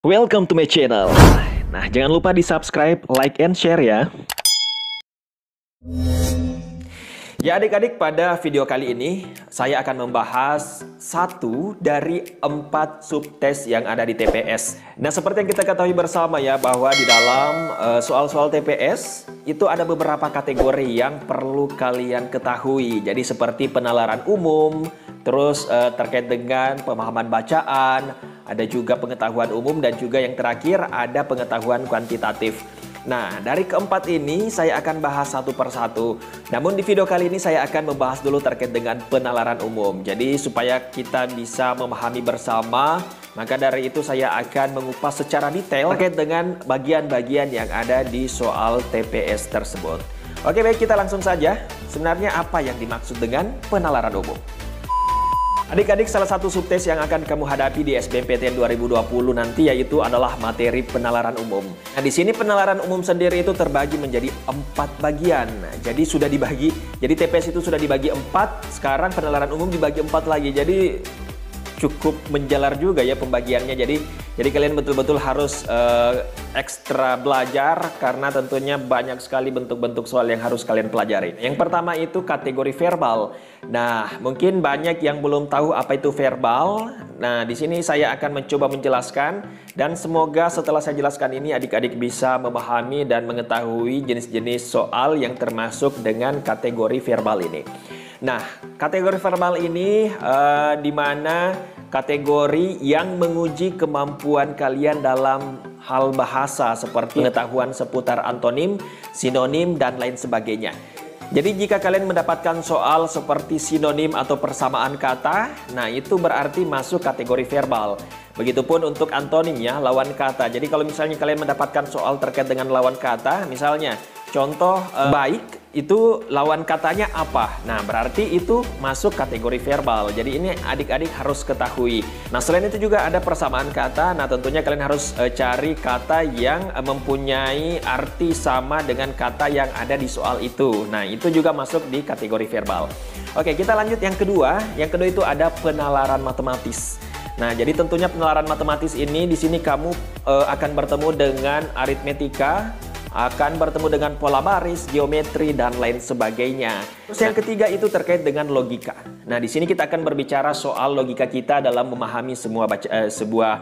Welcome to my channel. Nah, jangan lupa di subscribe, like, and share ya. Ya adik-adik, pada video kali ini saya akan membahas satu dari 4 subtes yang ada di TPS. Nah, seperti yang kita ketahui bersama ya, bahwa di dalam soal-soal TPS itu ada beberapa kategori yang perlu kalian ketahui. Jadi seperti penalaran umum, terus terkait dengan pemahaman bacaan, ada juga pengetahuan umum, dan juga yang terakhir ada pengetahuan kuantitatif. Nah, dari keempat ini saya akan bahas satu persatu. Namun di video kali ini saya akan membahas dulu terkait dengan penalaran umum. Jadi supaya kita bisa memahami bersama, maka dari itu saya akan mengupas secara detail terkait dengan bagian-bagian yang ada di soal TPS tersebut. Oke, baik, kita langsung saja. Sebenarnya apa yang dimaksud dengan penalaran umum? Adik-adik, salah satu subtes yang akan kamu hadapi di SBMPTN 2020 nanti yaitu adalah materi penalaran umum. Nah, di sini penalaran umum sendiri itu terbagi menjadi 4 bagian. Nah, jadi sudah dibagi, jadi TPS itu sudah dibagi 4, sekarang penalaran umum dibagi 4 lagi. Jadi cukup menjalar juga ya pembagiannya. Jadi kalian betul-betul harus ekstra belajar karena tentunya banyak sekali bentuk-bentuk soal yang harus kalian pelajari. Yang pertama itu kategori verbal. Nah, mungkin banyak yang belum tahu apa itu verbal. Nah, di sini saya akan mencoba menjelaskan dan semoga setelah saya jelaskan ini adik-adik bisa memahami dan mengetahui jenis-jenis soal yang termasuk dengan kategori verbal ini. Nah, kategori verbal ini di mana kategori yang menguji kemampuan kalian dalam hal bahasa seperti pengetahuan seputar antonim, sinonim, dan lain sebagainya. Jadi jika kalian mendapatkan soal seperti sinonim atau persamaan kata, nah itu berarti masuk kategori verbal. Begitupun untuk antonim ya, lawan kata. Jadi kalau misalnya kalian mendapatkan soal terkait dengan lawan kata, misalnya contoh baik itu lawan katanya apa? Nah, berarti itu masuk kategori verbal. Jadi ini adik-adik harus ketahui. Nah, selain itu juga ada persamaan kata. Nah, tentunya kalian harus cari kata yang mempunyai arti sama dengan kata yang ada di soal itu. Nah, itu juga masuk di kategori verbal. Oke, kita lanjut yang kedua. Yang kedua itu ada penalaran matematis. Nah, jadi tentunya penalaran matematis ini di sini kamu akan bertemu dengan aritmetika, akan bertemu dengan pola baris, geometri, dan lain sebagainya. Terus yang ketiga itu terkait dengan logika. Nah, di sini kita akan berbicara soal logika kita dalam memahami sebuah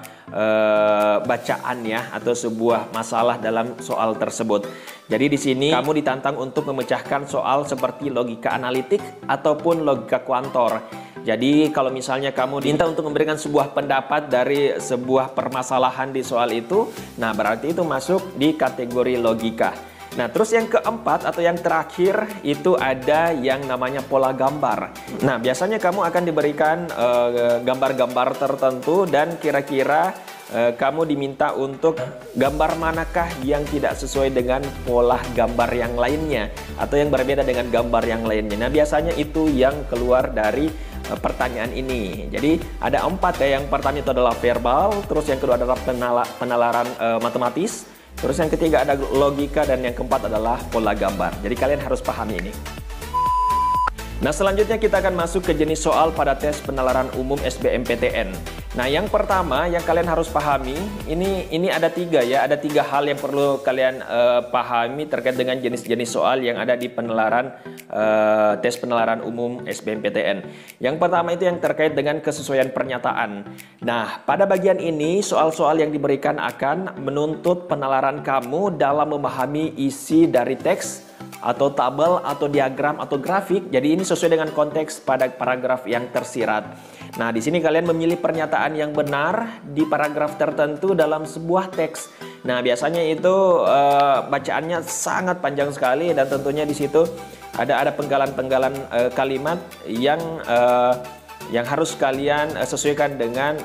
bacaan ya, atau sebuah masalah dalam soal tersebut. Jadi di sini kamu ditantang untuk memecahkan soal seperti logika analitik ataupun logika kuantor. Jadi kalau misalnya kamu diminta untuk memberikan sebuah pendapat dari sebuah permasalahan di soal itu, nah berarti itu masuk di kategori logika. Nah, terus yang keempat atau yang terakhir itu ada yang namanya pola gambar. Nah, biasanya kamu akan diberikan gambar-gambar tertentu dan kira-kira kamu diminta untuk gambar manakah yang tidak sesuai dengan pola gambar yang lainnya atau yang berbeda dengan gambar yang lainnya. Nah, biasanya itu yang keluar dari pertanyaan ini. Jadi ada 4 ya. Yang pertama itu adalah verbal, terus yang kedua adalah penalaran matematis, terus yang ketiga ada logika, dan yang keempat adalah pola gambar. Jadi kalian harus pahami ini. Nah, selanjutnya kita akan masuk ke jenis soal pada tes penalaran umum SBMPTN. Nah, yang pertama yang kalian harus pahami, ini ada 3 ya, ada 3 hal yang perlu kalian pahami terkait dengan jenis-jenis soal yang ada di penalaran tes penalaran umum SBMPTN. Yang pertama itu yang terkait dengan kesesuaian pernyataan. Nah, pada bagian ini soal-soal yang diberikan akan menuntut penalaran kamu dalam memahami isi dari teks atau tabel atau diagram atau grafik. Jadi ini sesuai dengan konteks pada paragraf yang tersirat. Nah, di sini kalian memilih pernyataan yang benar di paragraf tertentu dalam sebuah teks. Nah, biasanya itu bacaannya sangat panjang sekali, dan tentunya di situ ada penggalan-penggalan kalimat yang harus kalian sesuaikan dengan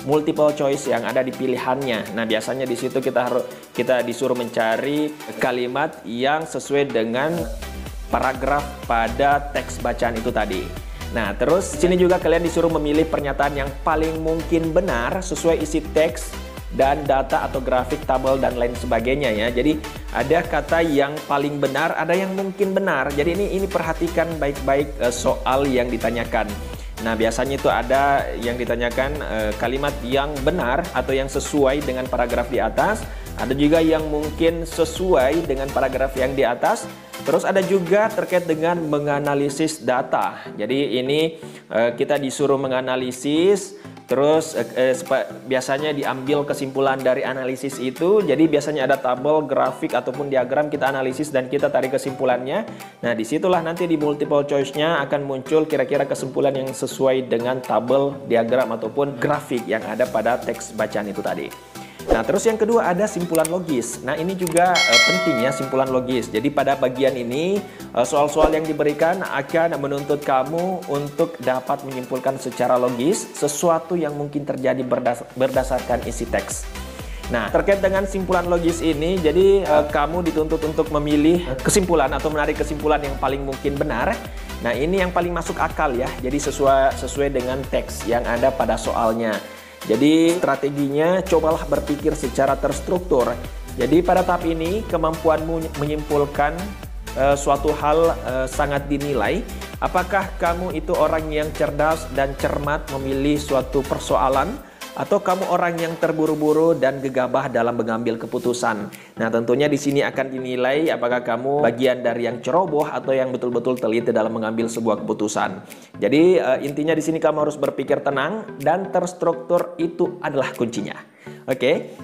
multiple choice yang ada di pilihannya. Nah, biasanya di situ kita disuruh mencari kalimat yang sesuai dengan paragraf pada teks bacaan itu tadi. Nah, terus sini juga kalian disuruh memilih pernyataan yang paling mungkin benar sesuai isi teks dan data atau grafik, tabel, dan lain sebagainya ya. Jadi ada kata yang paling benar, ada yang mungkin benar. Jadi ini perhatikan baik-baik soal yang ditanyakan. Nah, biasanya itu ada yang ditanyakan kalimat yang benar atau yang sesuai dengan paragraf di atas. Ada juga yang mungkin sesuai dengan paragraf yang di atas. Terus ada juga terkait dengan menganalisis data. Jadi ini kita disuruh menganalisis. Terus biasanya diambil kesimpulan dari analisis itu. Jadi biasanya ada tabel, grafik ataupun diagram, kita analisis dan kita tarik kesimpulannya. Nah, disitulah nanti di multiple choice-nya akan muncul kira-kira kesimpulan yang sesuai dengan tabel, diagram ataupun grafik yang ada pada teks bacaan itu tadi. Nah, terus yang kedua ada simpulan logis. Nah, ini juga penting ya, simpulan logis. Jadi pada bagian ini soal-soal yang diberikan akan menuntut kamu untuk dapat menyimpulkan secara logis sesuatu yang mungkin terjadi berdasarkan isi teks. Nah, terkait dengan simpulan logis ini, jadi kamu dituntut untuk memilih kesimpulan atau menarik kesimpulan yang paling mungkin benar. Nah, ini yang paling masuk akal ya. Jadi sesuai dengan teks yang ada pada soalnya. Jadi strateginya cobalah berpikir secara terstruktur. Jadi pada tahap ini kemampuanmu menyimpulkan suatu hal sangat dinilai. Apakah kamu itu orang yang cerdas dan cermat memilih suatu persoalan, atau kamu orang yang terburu-buru dan gegabah dalam mengambil keputusan? Nah, tentunya di sini akan dinilai apakah kamu bagian dari yang ceroboh atau yang betul-betul teliti dalam mengambil sebuah keputusan. Jadi intinya di sini kamu harus berpikir tenang dan terstruktur, itu adalah kuncinya. Oke.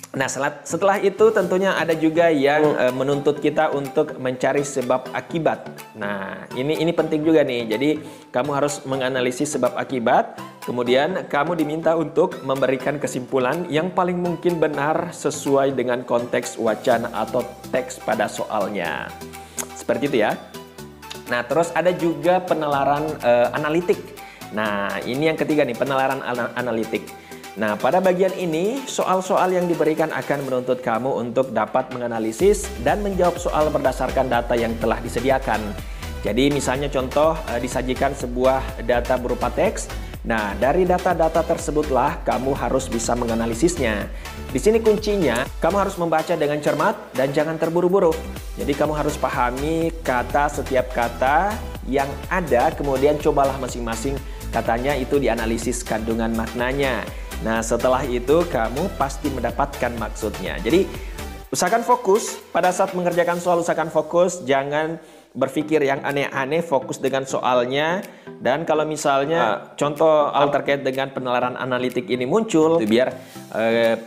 Nah, setelah itu tentunya ada juga yang menuntut kita untuk mencari sebab akibat. Nah, ini penting juga nih. Jadi kamu harus menganalisis sebab akibat. Kemudian kamu diminta untuk memberikan kesimpulan yang paling mungkin benar sesuai dengan konteks wacana atau teks pada soalnya. Seperti itu ya. Nah, terus ada juga penalaran analitik. Nah, ini yang ketiga nih, penalaran analitik. Nah, pada bagian ini soal-soal yang diberikan akan menuntut kamu untuk dapat menganalisis dan menjawab soal berdasarkan data yang telah disediakan. Jadi misalnya contoh disajikan sebuah data berupa teks. Nah, dari data-data tersebutlah kamu harus bisa menganalisisnya. Di sini kuncinya, kamu harus membaca dengan cermat dan jangan terburu-buru. Jadi kamu harus pahami setiap kata yang ada, kemudian cobalah masing-masing katanya itu dianalisis kandungan maknanya. Nah, setelah itu kamu pasti mendapatkan maksudnya. Jadi usahakan fokus pada saat mengerjakan soal, usahakan fokus, jangan berpikir yang aneh-aneh, fokus dengan soalnya. Dan kalau misalnya contoh hal terkait dengan penalaran analitik ini muncul, biar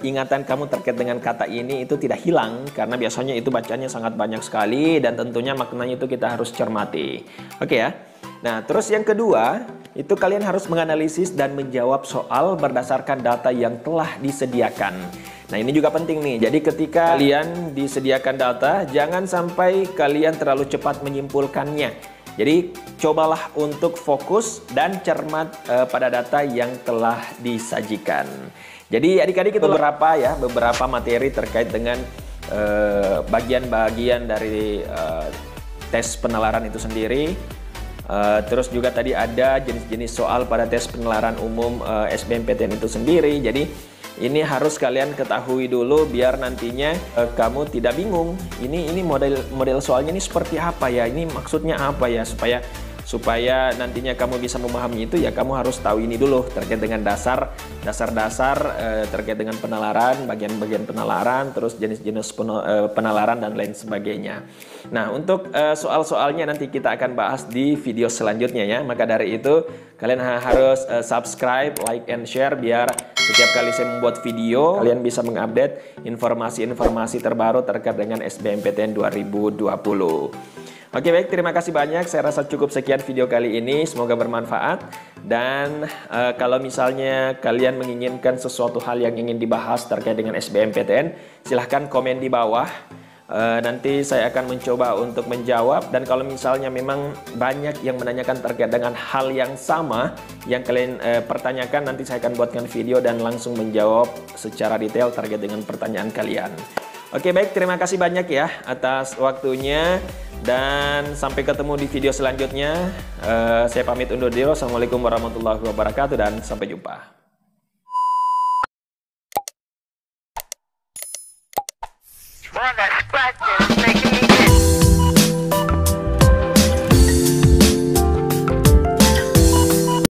ingatan kamu terkait dengan kata ini itu tidak hilang, karena biasanya itu bacanya sangat banyak sekali dan tentunya maknanya itu kita harus cermati. Oke ya. Nah, terus yang kedua, itu kalian harus menganalisis dan menjawab soal berdasarkan data yang telah disediakan. Nah, ini juga penting nih. Jadi ketika kalian disediakan data, jangan sampai kalian terlalu cepat menyimpulkannya. Jadi cobalah untuk fokus dan cermat pada data yang telah disajikan. Jadi adik-adik itu beberapa materi terkait dengan bagian-bagian dari tes penalaran itu sendiri. Terus juga tadi ada jenis-jenis soal pada tes penalaran umum SBMPTN itu sendiri. Jadi ini harus kalian ketahui dulu biar nantinya kamu tidak bingung. Ini model soalnya ini seperti apa ya? Ini maksudnya apa ya? Supaya nantinya kamu bisa memahami itu, ya kamu harus tahu ini dulu terkait dengan dasar terkait dengan penalaran, bagian-bagian penalaran, terus jenis-jenis penalaran dan lain sebagainya. Nah, untuk soal-soalnya nanti kita akan bahas di video selanjutnya ya. Maka dari itu kalian harus subscribe, like, and share biar setiap kali saya membuat video kalian bisa mengupdate informasi-informasi terbaru terkait dengan SBMPTN 2020. Oke, baik, terima kasih banyak. Saya rasa cukup sekian video kali ini. Semoga bermanfaat. Dan kalau misalnya kalian menginginkan sesuatu hal yang ingin dibahas terkait dengan SBMPTN, silahkan komen di bawah. Nanti saya akan mencoba untuk menjawab. Dan kalau misalnya memang banyak yang menanyakan terkait dengan hal yang sama yang kalian pertanyakan, nanti saya akan buatkan video dan langsung menjawab secara detail terkait dengan pertanyaan kalian. Oke, baik, terima kasih banyak ya atas waktunya dan sampai ketemu di video selanjutnya. Saya pamit undur diri. Assalamualaikum warahmatullahi wabarakatuh dan sampai jumpa. Well, that's practice making me